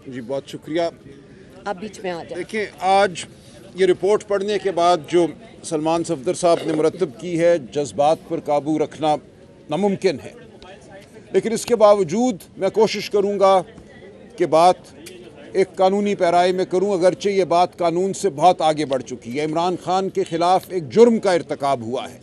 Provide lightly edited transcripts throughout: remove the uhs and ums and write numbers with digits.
जी बहुत शुक्रिया। आप बीच में आ जाए। देखिए, आज ये रिपोर्ट पढ़ने के बाद जो सलमान सफदर साहब ने मुरतब की है, जज्बात पर काबू रखना नामुमकिन है, लेकिन इसके बावजूद मैं कोशिश करूँगा कि बात एक कानूनी पैराए में करूँ, अगरचे ये बात कानून से बहुत आगे बढ़ चुकी है। इमरान खान के ख़िलाफ़ एक जुर्म का इर्तिकाब हुआ है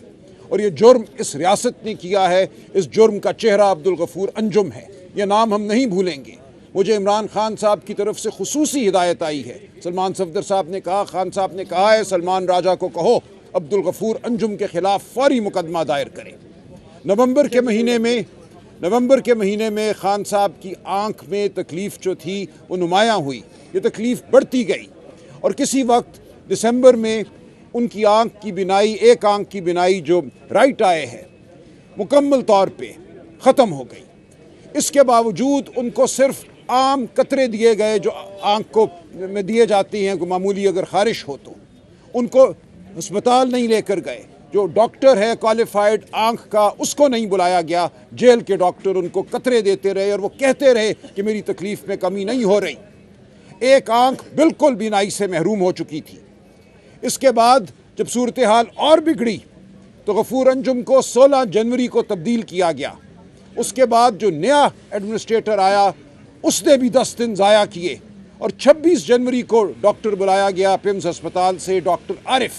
और ये जुर्म इस रियासत ने किया है। इस जुर्म का चेहरा अब्दुल गफूर अंजुम है। ये नाम हम नहीं भूलेंगे। मुझे इमरान खान साहब की तरफ से खुसूसी हिदायत आई है। सलमान सफदर साहब ने कहा, खान साहब ने कहा है, सलमान राजा को कहो अब्दुल गफूर अंजुम के ख़िलाफ़ फौरी मुकदमा दायर करें। नवंबर के महीने में खान साहब की आंख में तकलीफ़ जो थी वो नुमायाँ हुई। ये तकलीफ़ बढ़ती गई और किसी वक्त दिसंबर में उनकी आंख की बिनाई, एक आंख की बिनाई जो राइट आए है, मुकम्मल तौर पे ख़त्म हो गई। इसके बावजूद उनको सिर्फ आम कतरे दिए गए जो आंख को में दिए जाते हैं, मामूली अगर ख़ारिश हो तो उनको अस्पताल नहीं लेकर गए। जो डॉक्टर है क्वालिफाइड आंख का, उसको नहीं बुलाया गया। जेल के डॉक्टर उनको कतरे देते रहे और वो कहते रहे कि मेरी तकलीफ़ में कमी नहीं हो रही। एक आंख बिल्कुल बीनाई से महरूम हो चुकी थी। इसके बाद जब सूरत हाल और बिगड़ी तो गफूर अंजुम को 16 जनवरी को तब्दील किया गया। उसके बाद जो नया एडमिनिस्ट्रेटर आया उसने भी 10 दिन ज़ाया किए और 26 जनवरी को डॉक्टर बुलाया गया पिम्स अस्पताल से, डॉक्टर आरिफ,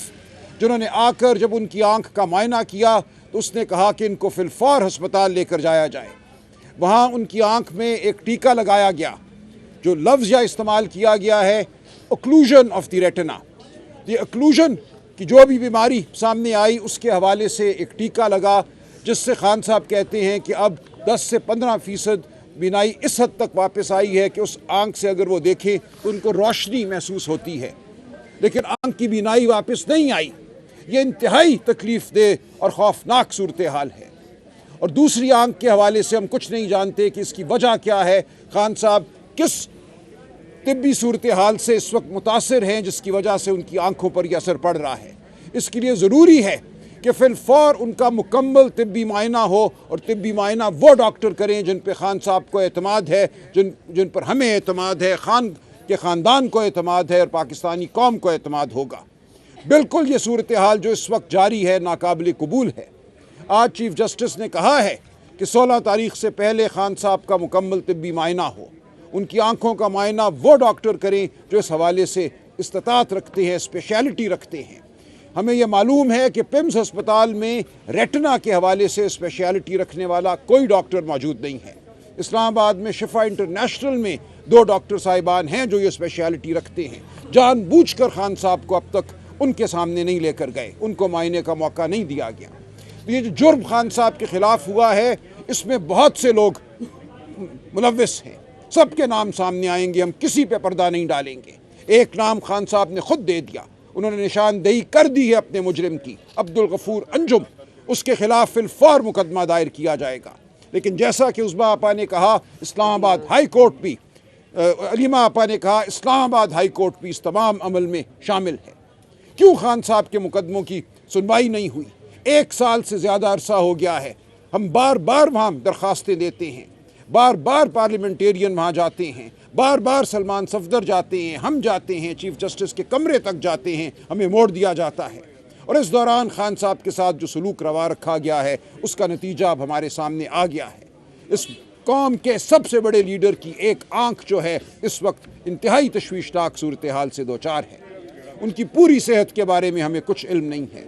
जिन्होंने आकर जब उनकी आंख का मायना किया तो उसने कहा कि इनको फिलफौर अस्पताल लेकर जाया जाए। वहाँ उनकी आंख में एक टीका लगाया गया। जो लफ्ज़ या इस्तेमाल किया गया है, ओक्लूजन ऑफ द रेटिना। ये ओक्लूजन की जो भी बीमारी सामने आई उसके हवाले से एक टीका लगा, जिससे खान साहब कहते हैं कि अब 10 से 15% बीनाई इस हद तक वापस आई है कि उस आंख से अगर वो देखें तो उनको रोशनी महसूस होती है, लेकिन आंख की बीनाई वापस नहीं आई। ये इंतहाई तकलीफ़ दे और खौफनाक सूरत हाल है। और दूसरी आंख के हवाले से हम कुछ नहीं जानते कि इसकी वजह क्या है। खान साहब किस तिब्बी सूरत हाल से इस वक्त मुतासिर हैं जिसकी वजह से उनकी आंखों पर यह असर पड़ रहा है। इसके लिए ज़रूरी है कि फिलफौर उनका मुकम्मल तिब्बी मायना हो और तिब्बी मायना वो डॉक्टर करें जिन पर खान साहब को एतमाद है, जिन पर हमें एतमाद है, खान के ख़ानदान को एतमाद है और पाकिस्तानी कौम को एतमाद होगा। बिल्कुल ये सूरत हाल जो इस वक्त जारी है नाकाबिल कबूल है। आज चीफ जस्टिस ने कहा है कि 16 तारीख से पहले खान साहब का मुकम्मल तिब्बी मायना हो। उनकी आंखों का मायना वो डॉक्टर करें जो इस हवाले से इस्तात रखते हैं, स्पेशलिटी रखते हैं। हमें यह मालूम है कि पिम्स अस्पताल में रेटिना के हवाले से स्पेशलिटी रखने वाला कोई डॉक्टर मौजूद नहीं है। इस्लामाबाद में शिफा इंटरनेशनल में 2 डॉक्टर साहिबान हैं जो ये स्पेशलिटी रखते हैं। जानबूझकर खान साहब को अब तक उनके सामने नहीं लेकर गए, उनको मायने का मौका नहीं दिया गया। तो ये जो जुर्म खान साहब के ख़िलाफ़ हुआ है, इसमें बहुत से लोग मुलव्विस हैं। सबके नाम सामने आएंगे, हम किसी पे पर्दा नहीं डालेंगे। एक नाम खान साहब ने खुद दे दिया, उन्होंने निशानदेही कर दी है अपने मुजरिम की, अब्दुल गफूर अंजुम। उसके ख़िलाफ़ फिलफौर मुकदमा दायर किया जाएगा। लेकिन जैसा कि उस्मा आपा ने कहा, इस्लामाबाद हाई कोर्ट भी, अलीमा आपा ने कहा, इस्लामाबाद हाई कोर्ट भी इस तमाम अमल में शामिल है। क्यों खान साहब के मुकदमों की सुनवाई नहीं हुई? 1 साल से ज़्यादा अरसा हो गया है। हम बार बार वहाँ दरख्वास्तें देते हैं, बार बार पार्लियामेंटेरियन वहाँ जाते हैं, बार बार सलमान सफदर जाते हैं, हम जाते हैं, चीफ जस्टिस के कमरे तक जाते हैं, हमें मोड़ दिया जाता है। और इस दौरान खान साहब के साथ जो सलूक रवा रखा गया है उसका नतीजा अब हमारे सामने आ गया है। इस कौम के सबसे बड़े लीडर की एक आंख जो है इस वक्त इंतहाई तशवीशनाक सूरत हाल से दोचार है। उनकी पूरी सेहत के बारे में हमें कुछ इल्म नहीं है।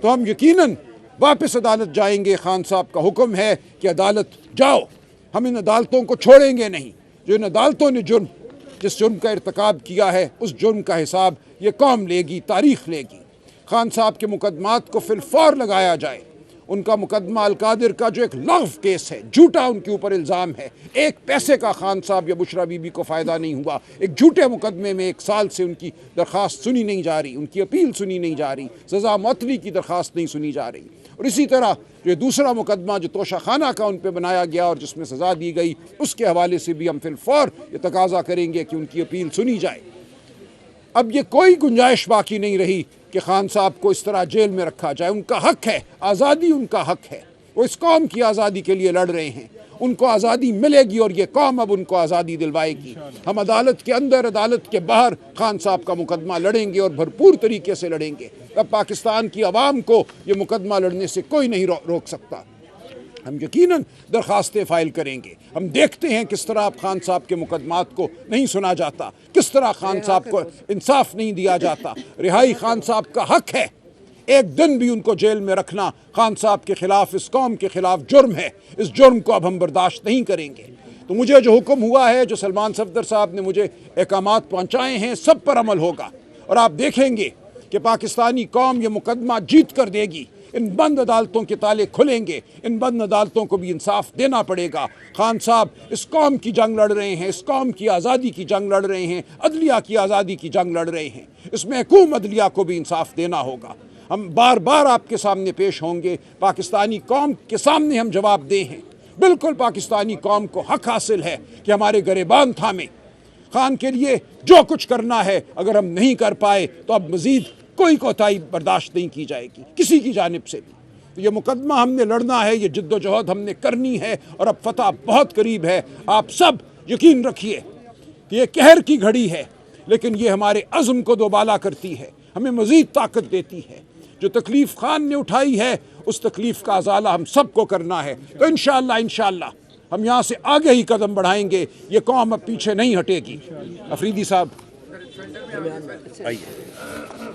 तो हम यकीनन वापस अदालत जाएंगे। खान साहब का हुक्म है कि अदालत जाओ, हम इन अदालतों को छोड़ेंगे नहीं। जो इन अदालतों ने जिस जुर्म का इर्तिकाब किया है उस जुर्म का हिसाब ये कौम लेगी, तारीख़ लेगी। खान साहब के मुकदमात को फिलफौर लगाया जाए। उनका मुकदमा अलकादिर का जो एक लग़्व केस है, झूठा उनके ऊपर इल्ज़ाम है, 1 पैसे का खान साहब या बुशरा बीबी को फ़ायदा नहीं हुआ। एक झूठे मुकदमे में 1 साल से उनकी दरख्वास्त सुनी नहीं जा रही, उनकी अपील सुनी नहीं जा रही, सज़ा मौतली की दरख्वास्त नहीं सुनी जा रही। और इसी तरह जो दूसरा मुकदमा जो तोशाखाना का उन पर बनाया गया और जिसमें सज़ा दी गई, उसके हवाले से भी हम फिलफौर ये तकाज़ा करेंगे कि उनकी अपील सुनी जाए। अब ये कोई गुंजाइश बाकी नहीं रही कि खान साहब को इस तरह जेल में रखा जाए। उनका हक है, आज़ादी उनका हक है। वो इस कौम की आज़ादी के लिए लड़ रहे हैं उनको आज़ादी मिलेगी और ये कौम अब उनको आज़ादी दिलवाएगी। हम अदालत के अंदर, अदालत के बाहर खान साहब का मुकदमा लड़ेंगे और भरपूर तरीके से लड़ेंगे। अब पाकिस्तान की आवाम को ये मुकदमा लड़ने से कोई नहीं रोक सकता। हम यकीनन दरख्वास्तें फ़ाइल करेंगे। हम देखते हैं किस तरह अब खान साहब के मुकदमात को नहीं सुना जाता, किस तरह खान साहब को इंसाफ नहीं दिया जाता। रिहाई खान साहब का हक है, एक दिन भी उनको जेल में रखना खान साहब के ख़िलाफ़, इस कौम के ख़िलाफ़ जुर्म है। इस जुर्म को अब हम बर्दाश्त नहीं करेंगे। तो मुझे जो हुक्म हुआ है, जो सलमान सफदर साहब ने मुझे अहकामात पहुँचाए हैं, सब पर अमल होगा और आप देखेंगे कि पाकिस्तानी कौम ये मुकदमा जीत कर देगी। इन बंद अदालतों के ताले खुलेंगे, इन बंद अदालतों को भी इंसाफ देना पड़ेगा। खान साहब इस कौम की जंग लड़ रहे हैं, इस कौम की आज़ादी की जंग लड़ रहे हैं, अदलिया की आज़ादी की जंग लड़ रहे हैं। इसमें हुकूमत अदलिया को भी इंसाफ देना होगा। हम बार बार आपके सामने पेश होंगे, पाकिस्तानी कौम के सामने हम जवाब दे हैं। बिल्कुल पाकिस्तानी कौम को हक हासिल है कि हमारे गरेबान थामे। खान के लिए जो कुछ करना है, अगर हम नहीं कर पाए तो अब मज़ीद कोई कोताही बर्दाश्त नहीं की जाएगी किसी की जानिब से भी। तो ये मुकदमा हमने लड़ना है, ये जिद्दोजहद हमने करनी है और अब फतह बहुत करीब है। आप सब यकीन रखिए कि ये कहर की घड़ी है, लेकिन ये हमारे अज़्म को दोबाला करती है, हमें मज़ीद ताकत देती है। जो तकलीफ़ खान ने उठाई है, उस तकलीफ़ का अज़ाला हम सबको करना है। तो इंशाअल्लाह हम यहाँ से आगे ही कदम बढ़ाएंगे। ये कौम अब पीछे नहीं हटेगी। अफरीदी साहब आइए।